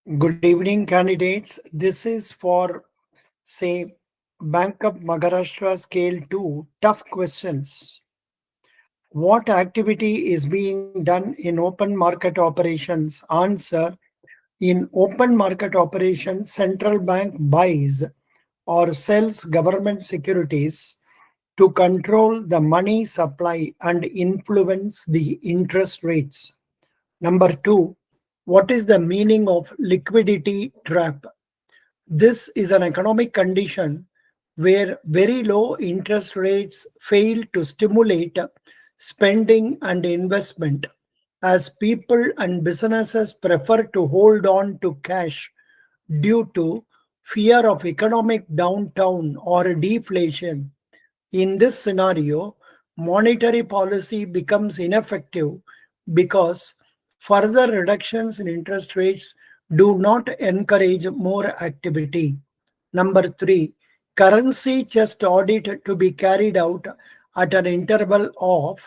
Good evening, candidates. This is for, say, Bank of Maharashtra Scale 2 tough questions. What activity is being done in open market operations? Answer. In open market operations, central bank buys or sells government securities to control the money supply and influence the interest rates. Number two, what is the meaning of liquidity trap? This is an economic condition where very low interest rates fail to stimulate spending and investment, as people and businesses prefer to hold on to cash due to fear of economic downturn or deflation. In this scenario, monetary policy becomes ineffective because further reductions in interest rates do not encourage more activity. Number three, currency chest audit to be carried out at an interval of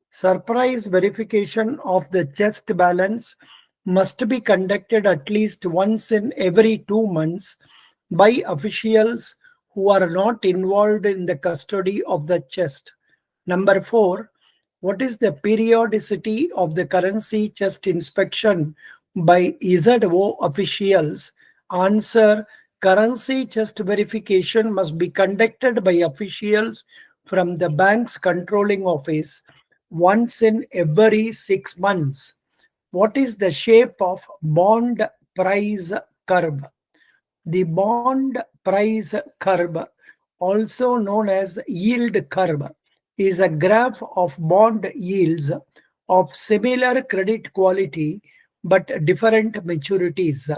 surprise verification of the chest balance must be conducted at least once in every 2 months by officials who are not involved in the custody of the chest. Number four, what is the periodicity of the currency chest inspection by ZO officials? Answer. Currency chest verification must be conducted by officials from the bank's controlling office once in every 6 months. What is the shape of bond price curve? The bond price curve, also known as yield curve, is a graph of bond yields of similar credit quality but different maturities.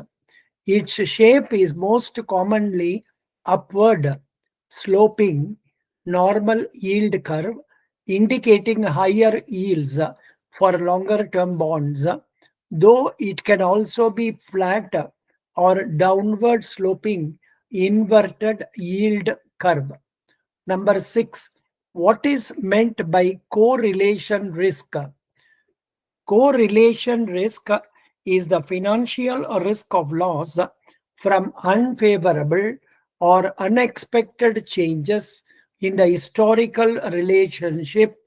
Its shape is most commonly upward sloping normal yield curve, indicating higher yields for longer term bonds, though it can also be flat or downward sloping inverted yield curve. Number six, what is meant by correlation risk? Correlation risk is the financial risk of loss from unfavorable or unexpected changes in the historical relationship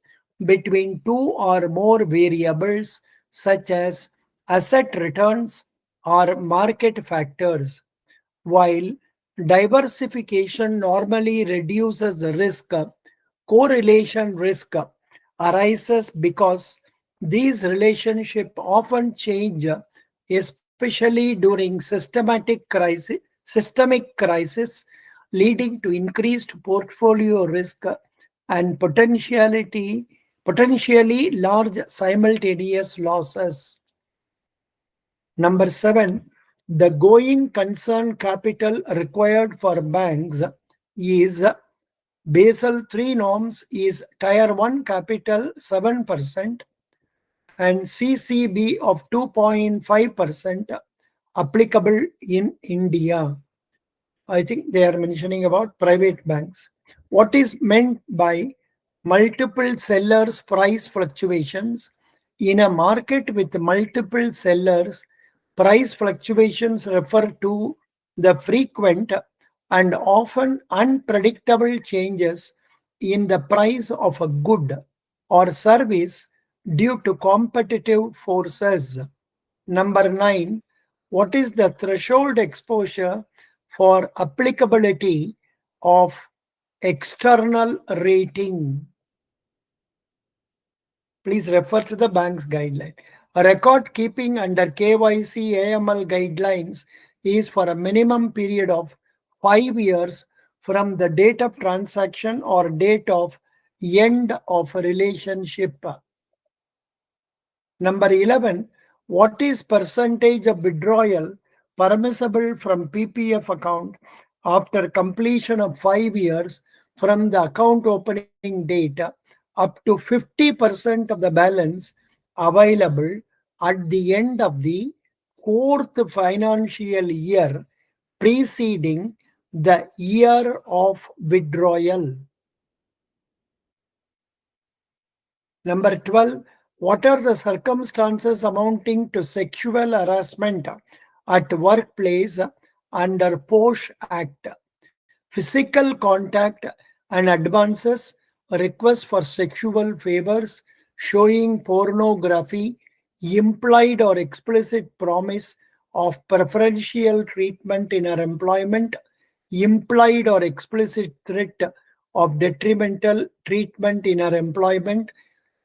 between two or more variables, such as asset returns or market factors. While diversification normally reduces risk, correlation risk arises because these relationships often change, especially during systemic crisis, leading to increased portfolio risk and potentially large simultaneous losses. Number seven, the going concern capital required for banks is Basel III norms is Tier 1 capital 7% and CCB of 2.5% applicable in India. I think they are mentioning about private banks. What is meant by multiple sellers price fluctuations? In a market with multiple sellers, price fluctuations refer to the frequent and often unpredictable changes in the price of a good or service due to competitive forces. Number nine, what is the threshold exposure for applicability of external rating? Please refer to the bank's guideline. A record keeping under KYC AML guidelines is for a minimum period of 5 years from the date of transaction or date of end of relationship. Number 11, what is percentage of withdrawal permissible from PPF account after completion of 5 years from the account opening date up to 50% of the balance available at the end of the fourth financial year preceding the year of withdrawal. Number 12, what are the circumstances amounting to sexual harassment at workplace under POSH Act. Physical contact and advances, requests for sexual favors, showing pornography, implied or explicit promise of preferential treatment in our employment, implied or explicit threat of detrimental treatment in our employment,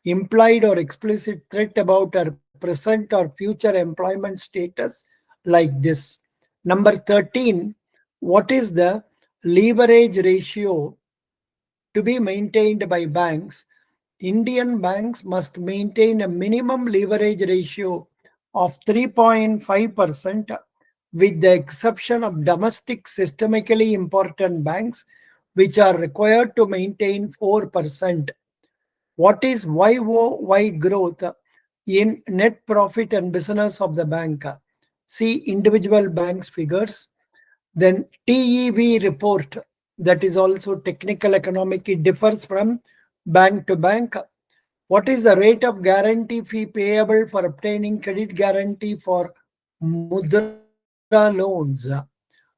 implied or explicit threat about our present or future employment status, like this. Number 13, what is the leverage ratio to be maintained by banks? Indian banks must maintain a minimum leverage ratio of 3.5%, with the exception of domestic systemically important banks, which are required to maintain 4%. What is YoY growth in net profit and business of the bank? See individual banks figures. Then TEV report, that is also technical economic. It differs from bank to bank. What is the rate of guarantee fee payable for obtaining credit guarantee for Mudra loans?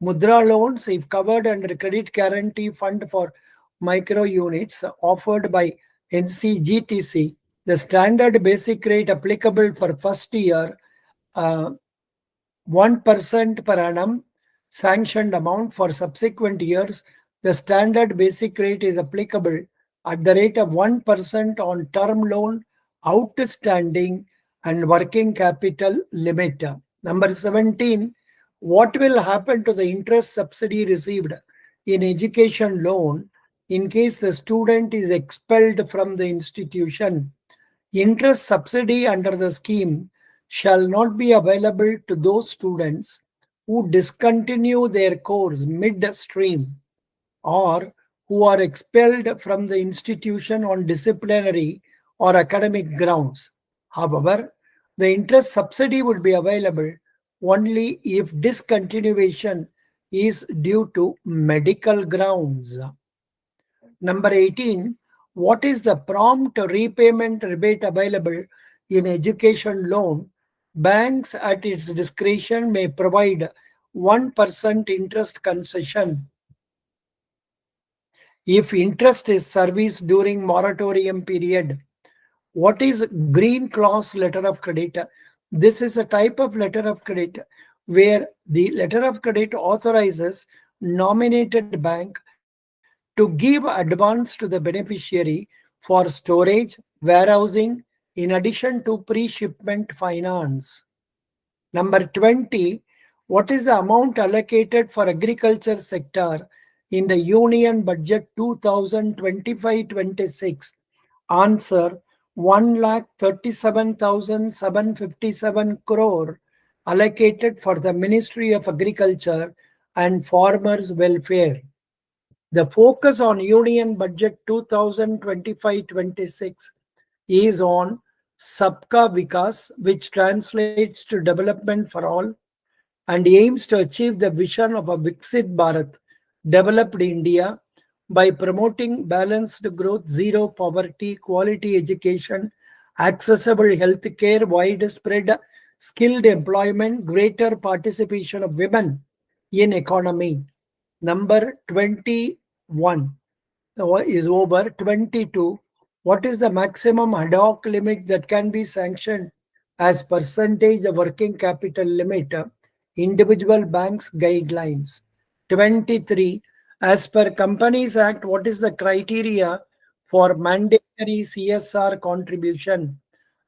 Mudra loans, if covered under credit guarantee fund for micro units offered by NCGTC, the standard basic rate applicable for first year, uh, 1% per annum sanctioned amount. For subsequent years, the standard basic rate is applicable at the rate of 1% on term loan outstanding and working capital limit. Number 17, what will happen to the interest subsidy received in education loan in case the student is expelled from the institution? Interest subsidy under the scheme shall not be available to those students who discontinue their course midstream or who are expelled from the institution on disciplinary or academic grounds. However, the interest subsidy would be available only if discontinuation is due to medical grounds. Number 18, what is the prompt repayment rebate available in education loan? Banks at its discretion may provide 1% interest concession if interest is serviced during moratorium period. What is green clause letter of credit? This is a type of letter of credit where the letter of credit authorizes nominated bank to give advance to the beneficiary for storage, warehousing, in addition to pre-shipment finance. Number 20, what is the amount allocated for agriculture sector in the Union Budget 2025-26? Answer, 1,37,757 crore allocated for the Ministry of Agriculture and Farmers Welfare. The focus on Union Budget 2025-26 is on Sabka Vikas, which translates to development for all, and aims to achieve the vision of a Viksit Bharat, developed India, by promoting balanced growth, zero poverty, quality education, accessible healthcare, widespread skilled employment, greater participation of women in economy. Number 21 is over. 22, what is the maximum ad hoc limit that can be sanctioned as percentage of working capital limit? Individual banks guidelines. 23, as per Companies Act, what is the criteria for mandatory CSR contribution?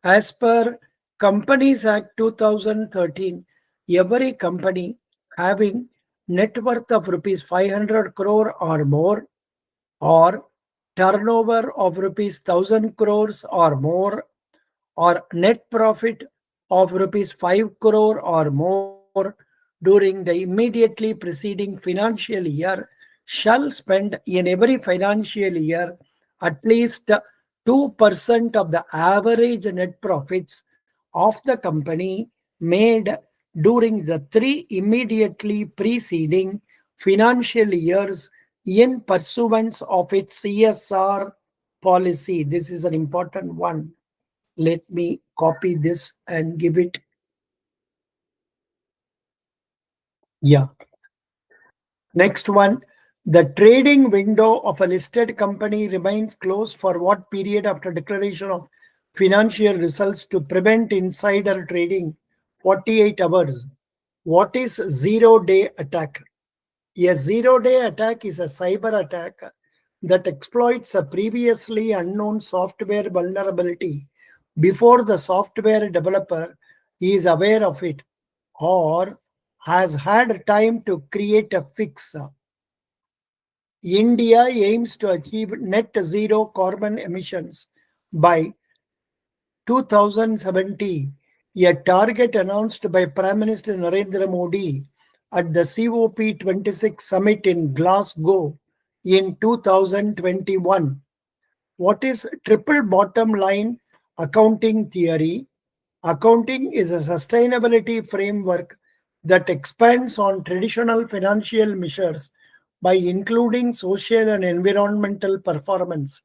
As per Companies Act 2013, every company having net worth of rupees 500 crore or more, or turnover of rupees 1000 crores or more, or net profit of rupees 5 crore or more during the immediately preceding financial year shall spend in every financial year at least 2% of the average net profits of the company made during the three immediately preceding financial years in pursuance of its CSR policy. This is an important one. Let me copy this and give it Yeah. Next one. The trading window of a listed company remains closed for what period after declaration of financial results to prevent insider trading? 48 hours. What is zero-day attack? A zero-day attack is a cyber attack that exploits a previously unknown software vulnerability before the software developer is aware of it or has had time to create a fix. India aims to achieve net zero carbon emissions by 2070, a target announced by Prime Minister Narendra Modi at the COP26 summit in Glasgow in 2021. What is triple bottom line accounting theory? Accounting is a sustainability framework that expands on traditional financial measures by including social and environmental performance,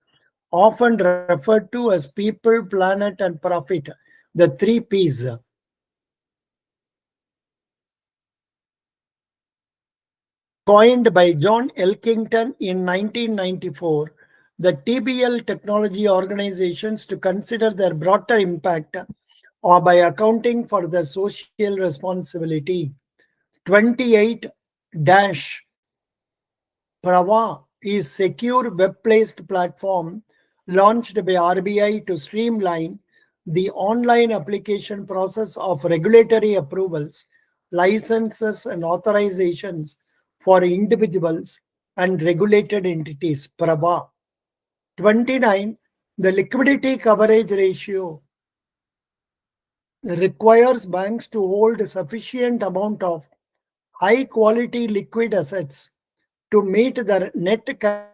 often referred to as people, planet, and profit, the three Ps. Coined by John Elkington in 1994, the TBL technology organizations to consider their broader impact or by accounting for the social responsibility. 28 dash Prava is secure web-based platform launched by RBI to streamline the online application process of regulatory approvals, licenses and authorizations for individuals and regulated entities. Prava. 29. The liquidity coverage ratio requires banks to hold a sufficient amount of high quality liquid assets to meet their net capital